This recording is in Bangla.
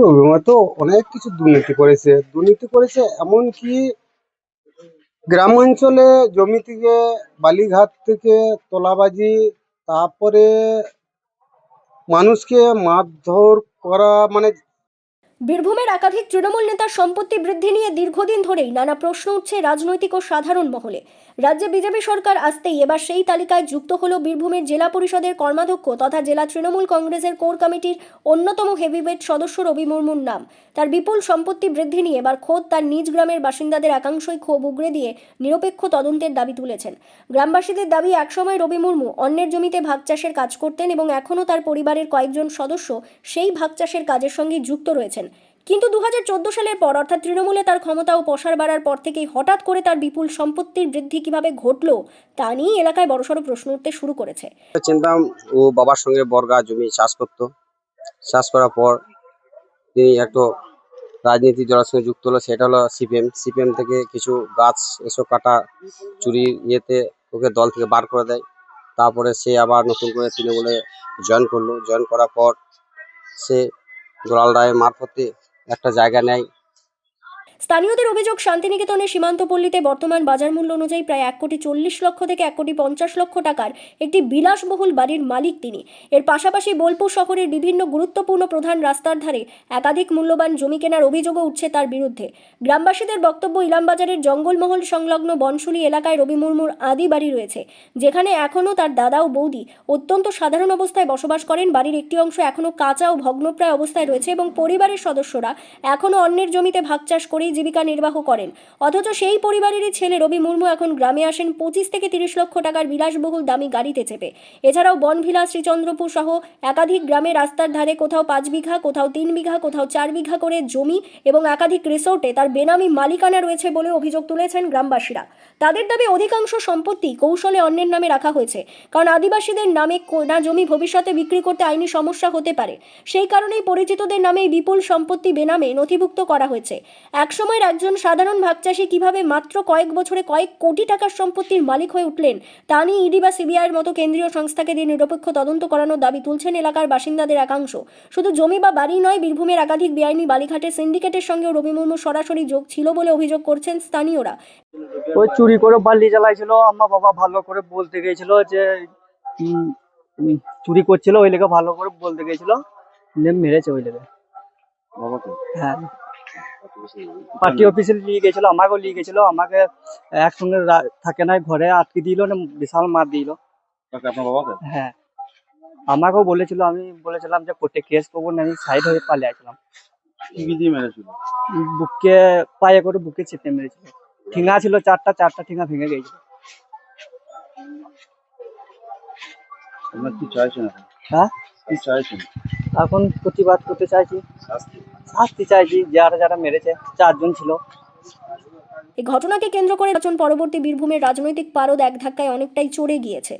রবীন্দ্র তো অনেক কিছু দুর্নীতি করেছে এমনকি গ্রামাঞ্চলে জমি থেকে বালিঘাট থেকে তোলাবাজি, তারপরে মানুষকে মারধর করা, মানে বীরভূমের একাধিক তৃণমূল নেতার সম্পত্তি বৃদ্ধি নিয়ে দীর্ঘদিন ধরেই নানা প্রশ্ন উঠছে রাজনৈতিক ও সাধারণ মহলে। রাজ্যে বিজেপি সরকার আসতেই এবার সেই তালিকায় যুক্ত হলো বীরভূমের জেলা পরিষদের কর্মাধ্যক্ষ তথা জেলা তৃণমূল কংগ্রেসের কোর কমিটির অন্যতম হেভিওয়েট সদস্য রবি মুর্মুর নাম। তার বিপুল সম্পত্তি বৃদ্ধি নিয়ে এবার খোদ তার নিজ গ্রামের বাসিন্দাদের একাংশই ক্ষোভ উগরে দিয়ে নিরপেক্ষ তদন্তের দাবি তুলেছেন। গ্রামবাসীদের দাবি, একসময় রবি মুর্মু অন্যের জমিতে ভাগ চাষের কাজ করতেন এবং এখনও তার পরিবারের কয়েকজন সদস্য সেই ভাগ চাষের কাজের সঙ্গে যুক্ত রয়েছেন। কিন্তু 2014 সালের পর অর্থাৎ তৃণমূলে তার ক্ষমতা ও প্রসার বাড়ার পর থেকেই হঠাৎ করে তার বিপুল সম্পত্তির বৃদ্ধি কিভাবে ঘটলো তা নিয়ে এলাকায় বড়সড় প্রশ্ন উঠতে শুরু করেছে। চিনতাম ও বাবার সঙ্গে বর্গা জমি চাষ করতো। চাষ করার পর তিনি একটু রাজনীতি দলের সঙ্গে যুক্ত হলো, সেটা হলো সিপিএম থেকে কিছু গাছ এসব কাটা চুরি ইয়েতে ওকে দল থেকে বার করে দেয়। তারপরে সে আবার নতুন করে তৃণমূলে জয়েন করলো। জয়েন করার পর সে দুলাল রায়ের মারফতে একটা জায়গা নেয়। স্থানীয়দের অভিযোগ, শান্তিনিকেতনের সীমান্তপল্লীতে বর্তমান বাজার মূল্য অনুযায়ী প্রায় 1,40,00,000 থেকে 1,50,00,000 টাকার একটি বিলাসবহুল বাড়ির মালিক তিনি। এর পাশাপাশি বোলপুর শহরের বিভিন্ন গুরুত্বপূর্ণ প্রধান রাস্তার ধারে একাধিক মূল্যবান জমি কেনার অভিযোগও উঠছে তার বিরুদ্ধে। গ্রামবাসীদের বক্তব্য, ইলামবাজারের জঙ্গলমহল সংলগ্ন বনশুলি এলাকায় রবি মুর্মুর আদি বাড়ি রয়েছে, যেখানে এখনও তার দাদা ও বৌদি অত্যন্ত সাধারণ অবস্থায় বসবাস করেন। বাড়ির একটি অংশ এখনও কাঁচা ও ভগ্নপ্রায় অবস্থায় রয়েছে এবং পরিবারের সদস্যরা এখনও অন্যের জমিতে ভাগ চাষ করেই জীবিকা নির্বাহ করেন। অথচ সেই পরিবারেরই ছেলে রবি মুর্মু এখন গ্রামে আসেন 25 থেকে 30 লক্ষ টাকার বিলাসবহুল দামি গাড়িতে চেপে। এছাড়াও বনভিলা, শ্রীচন্দ্রপুর সহ একাধিক গ্রামে রাস্তার ধারে কোথাও 5 বিঘা, কোথাও 3 বিঘা, কোথাও 4 বিঘা করে জমি এবং একাধিক রিসোর্টে তার বেনামি মালিকানা রয়েছে বলে অভিযোগ তুলেছেন গ্রামবাসীরা। তাদের দাবি, অধিকাংশ সম্পত্তি কৌশলে অন্যের নামে রাখা হয়েছে, কারণ আদিবাসীদের নামে না জমি ভবিষ্যতে বিক্রি করতে আইনি সমস্যা হতে পারে। সেই কারণেই পরিচিতদের নামে বিপুল সম্পত্তি বেনামে নথিভুক্ত করা হয়েছে। একসময়ের একজন সাধারণ ভাগচাষী কিভাবে মাত্র কয়েক বছরে কয়েক কোটি টাকার সম্পত্তির মালিক হয়ে উঠলেন তা নিয়ে ইডি বা সিবিআইয়ের মতো কেন্দ্রীয় সংস্থাকে দিয়ে নিরপেক্ষ তদন্ত করানোর দাবি তুলছেন এলাকার বাসিন্দাদের একাংশ। শুধু জমি বা বাড়ি নয়, বীরভূমের একাধিক বেআইনি বালিঘাটের সিন্ডিকেটের সঙ্গেও রবি মুর্মুর সরাসরি যোগ ছিল বলে অভিযোগ করছেন স্থানীয়রা। ওই চুরি করে বালি জ্বালাইছিল, আমার বাবা ভালো করে বলতে গেছিল যে উম, চুরি করছিল, ওই লেগে ভালো করে বলতে গেছিল, মেরেছে ওই লেগে। হ্যাঁ, পার্টি অফিসে নিয়ে গেছিল, আমাকেও নিয়ে গেছিল, আমাকে একসঙ্গে থাকে নাই, ঘরে আটকে দিল, বিশাল মার দিল। হ্যাঁ, আমাকেও বলেছিল, আমি বলেছিলাম যে কোর্টে কেস করবো না, আমি সাইড হয়ে পালিয়ে আসলাম। বুকে পায়ে করে বুকে চেপে মেরেছিল। ঠেঙা ছিল চারটা ঠেঙা ভেঙে গেছিল। হ্যাঁ, এখন প্রতিবাদ করতে চাইছি, শাস্তি চাইছি, যারা যারা মেরেছে, 4 জন ছিল। এই ঘটনাকে কেন্দ্র করে নির্বাচন পরবর্তী বীরভূমের রাজনৈতিক পারদ এক ধাক্কায় অনেকটাই চড়ে গিয়েছে।